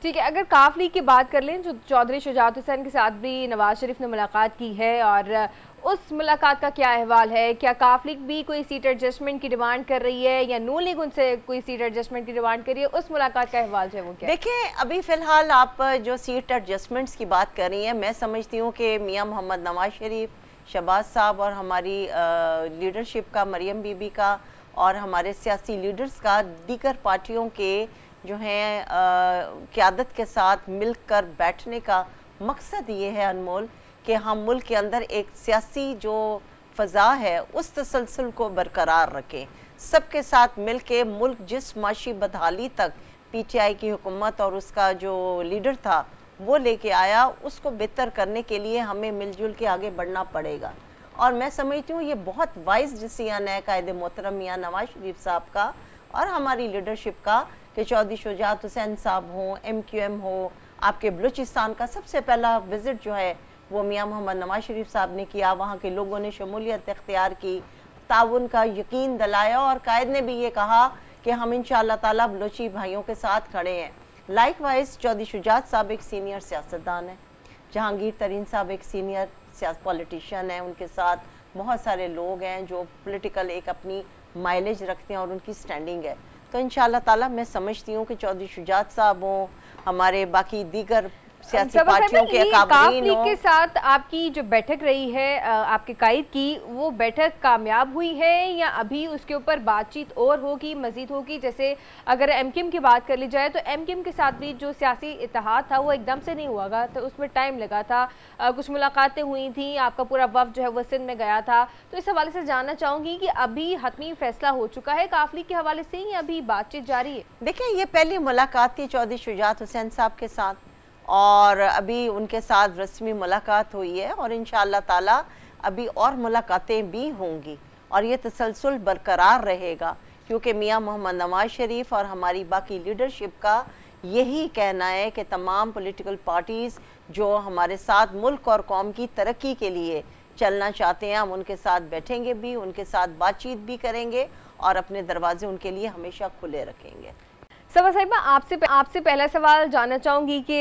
ठीक है, अगर काफ लीग की बात कर लें, जो चौधरी शुजात हुसैन के साथ भी नवाज शरीफ ने मुलाकात की है, और उस मुलाकात का क्या अहवाल है? क्या काफ लीग भी कोई सीट एडजस्टमेंट की डिमांड कर रही है या नून लीग उनसे कोई सीट एडजस्टमेंट की डिमांड कर रही है? उस मुलाकात का अहवाल जो है वो क्या? देखिए, अभी फ़िलहाल आप जो सीट एडजस्टमेंट्स की बात कर रही हैं, मैं समझती हूँ कि मियाँ मोहम्मद नवाज शरीफ, शहबाज साहब और हमारी लीडरशिप का, मरियम बीबी का और हमारे सियासी लीडर्स का दीगर पार्टियों के जो हैं क़यादत के साथ मिलकर बैठने का मकसद ये है अनमोल कि हम मुल्क के अंदर एक सियासी जो फ़ज़ा है उस तसलसल को बरकरार रखें, सबके साथ मिल के मुल्क जिस माशी बदहाली तक पीटीआई की हुकूमत और उसका जो लीडर था वो लेके आया, उसको बेहतर करने के लिए हमें मिलजुल के आगे बढ़ना पड़ेगा। और मैं समझती हूँ ये बहुत वाइज डिसीजन है कायदे मोहतरम मियाँ नवाज शरीफ साहब का और हमारी लीडरशिप का कि चौधरी शुजात हुसैन साहब हों, MQM हो, आपके बलूचिस्तान का सबसे पहला विज़िट जो है वो मियाँ मोहम्मद नवाज शरीफ साहब ने किया, वहाँ के लोगों ने शमूलियत इख्तियार की, ताउन का यकीन दिलाया और कायद ने भी ये कहा कि हम इंशाअल्लाह ताला बलूची भाइयों के साथ खड़े हैं। लाइकवाइज चौधरी शुजात साहब एक सीनियर सियासतदान है, जहांगीर तरीन साहब एक सीनियर पॉलिटिशियन है, उनके साथ बहुत सारे लोग हैं जो पॉलिटिकल एक अपनी माइलेज रखते हैं और उनकी स्टैंडिंग है। तो इंशाअल्लाह ताला मैं समझती हूँ कि चौधरी शुजात साहब हों, हमारे बाकी दीगर सियासी पार्टियों के काफली के साथ आपकी जो बैठक रही है आपके कायद की, वो बैठक कामयाब हुई है या अभी उसके ऊपर बातचीत और होगी, मजीद होगी? जैसे अगर MQM की बात कर ली जाए तो MQM के साथ भी जो सियासी इत्तेहाद था वो एकदम से नहीं हुआ तो उसमें टाइम लगा था, कुछ मुलाकातें हुई थी, आपका पूरा वफ्द जो है वो सिंध में गया था। तो इस हवाले से जानना चाहूँगी कि अभी हतमी फैसला हो चुका है काफली के हवाले से या अभी बातचीत जारी है? देखिए, ये पहली मुलाकात थी चौधरी शुजात हुसैन साहब के साथ और अभी उनके साथ रस्मी मुलाकात हुई है और इंशाअल्लाह ताला अभी और मुलाकातें भी होंगी और ये तसलसल बरकरार रहेगा, क्योंकि मियाँ मोहम्मद नवाज शरीफ और हमारी बाकी लीडरशिप का यही कहना है कि तमाम पॉलिटिकल पार्टीज़ जो हमारे साथ मुल्क और कौम की तरक्की के लिए चलना चाहते हैं, हम उनके साथ बैठेंगे भी, उनके साथ बातचीत भी करेंगे और अपने दरवाजे उनके लिए हमेशा खुले रखेंगे। सबा साहिबा, आपसे पहला सवाल जानना चाहूँगी कि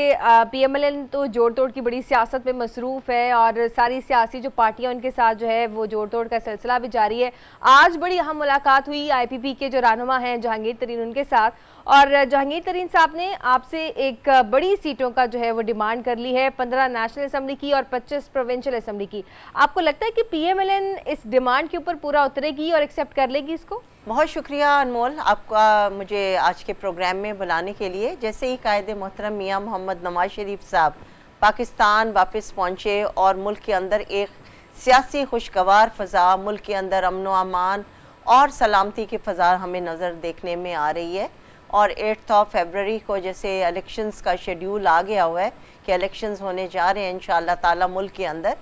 PMLN तो जोड़ तोड़ की बड़ी सियासत में मसरूफ़ है और सारी सियासी जो पार्टियां उनके साथ जो है वो जोड़ तोड़ का सिलसिला भी जारी है। आज बड़ी अहम मुलाकात हुई IPP के जो रहनुमा हैं जहांगीर तरीन उनके साथ, और जहांगीर तरीन साहब ने आपसे एक बड़ी सीटों का जो है वो डिमांड कर ली है, 15 नेशनल असम्बली की और 25 प्रोविंशियल असम्बली की। आपको लगता है कि PMLN इस डिमांड के ऊपर पूरा उतरेगी और एक्सेप्ट कर लेगी इसको? बहुत शुक्रिया अनमोल आपका मुझे आज के प्रोग्राम में बुलाने के लिए। जैसे ही कायदे मोहतरम मियाँ मोहम्मद नवाज शरीफ साहब पाकिस्तान वापस पहुँचे और मुल्क के अंदर एक सियासी खुशगवार फ़ज़ा, मुल्क के अंदर अमन व अमान और सलामती की फ़ज़ा हमें नज़र देखने में आ रही है और 8 फरवरी को जैसे इलेक्शंस का शेड्यूल आ गया हुआ है कि इलेक्शंस होने जा रहे हैं इंशाअल्लाह ताला मुल्क के अंदर,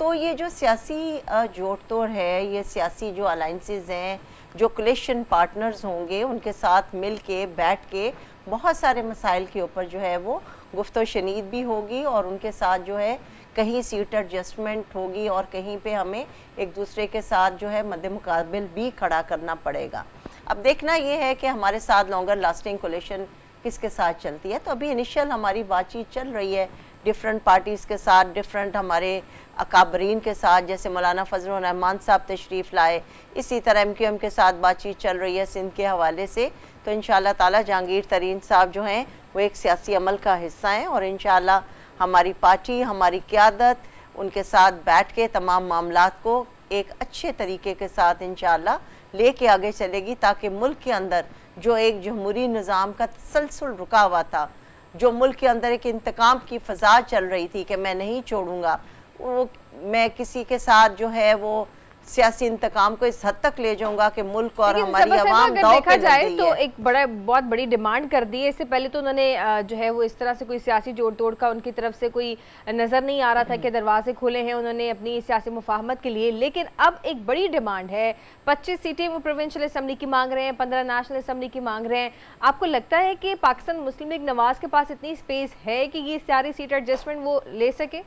तो ये जो सियासी जोड़ तोड़ है, ये सियासी जो अलाइंसेस हैं, जो कोलिशन पार्टनर्स होंगे, उनके साथ मिल के बैठ के बहुत सारे मसाइल के ऊपर जो है वो गुफ्तो शनीद भी होगी और उनके साथ जो है कहीं सीट एडजस्टमेंट होगी और कहीं पे हमें एक दूसरे के साथ जो है मद्दे मुकाबिल भी खड़ा करना पड़ेगा। अब देखना ये है कि हमारे साथ लॉन्गर लास्टिंग कोलिशन किसके साथ चलती है। तो अभी इनिशियल हमारी बातचीत चल रही है डिफरेंट पार्टीज़ के साथ, डिफरेंट हमारे अकाबरीन के साथ, जैसे मौलाना फजलुर रहमान साहब तशरीफ़ लाए, इसी तरह MQM के साथ बातचीत चल रही है सिंध के हवाले से। तो इंशाअल्लाह ताला जहांगीर तरीन साहब जो हैं वो एक सियासी अमल का हिस्सा हैं और इंशाअल्लाह हमारी पार्टी, हमारी क़यादत उनके साथ बैठ के तमाम मामलात को एक अच्छे तरीके के साथ इंशाअल्लाह लेके आगे चलेगी, ताकि मुल्क के अंदर जो एक जमहूरी निज़ाम का तसलसल रुका हुआ था, जो मुल्क के अंदर एक इंतकाम की फ़ज़ा चल रही थी कि मैं नहीं छोड़ूंगा, वो मैं किसी के साथ जो है वो सियासी इंतकाम को इस हद तक ले जाऊंगा कि मुल्क और हमारी आवाम दांव पे देखा जाए तो एक बहुत बड़ी डिमांड कर दी है। इससे पहले तो उन्होंने जो है वो इस तरह से कोई सियासी जोड़ तोड़ का उनकी तरफ से कोई नज़र नहीं आ रहा था कि दरवाजे खुले हैं उन्होंने अपनी सियासी मुफाहमत के लिए, लेकिन अब एक बड़ी डिमांड है, 25 सीटें वो प्रोविंशियल असम्बली की मांग रहे हैं, 15 नेशनल असम्बली की मांग रहे हैं। आपको लगता है कि पाकिस्तान मुस्लिम लीग नवाज के पास इतनी स्पेस है कि ये सारी सीट एडजस्टमेंट वो ले सके?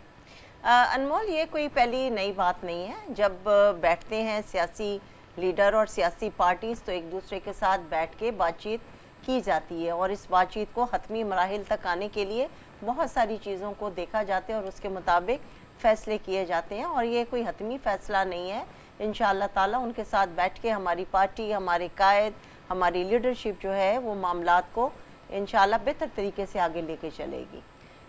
अनमोल, ये कोई पहली नई बात नहीं है। जब बैठते हैं सियासी लीडर और सियासी पार्टीज़ तो एक दूसरे के साथ बैठ के बातचीत की जाती है और इस बातचीत को हतमी मराहिल तक आने के लिए बहुत सारी चीज़ों को देखा जाता है और उसके मुताबिक फ़ैसले किए जाते हैं। और ये कोई हतमी फ़ैसला नहीं है, इंशाअल्लाह ताला उनके साथ बैठ के हमारी पार्टी, हमारे कायद, हमारी लीडरशिप जो है वो मामलात को इंशाअल्लाह बेहतर तरीके से आगे लेके चलेगी।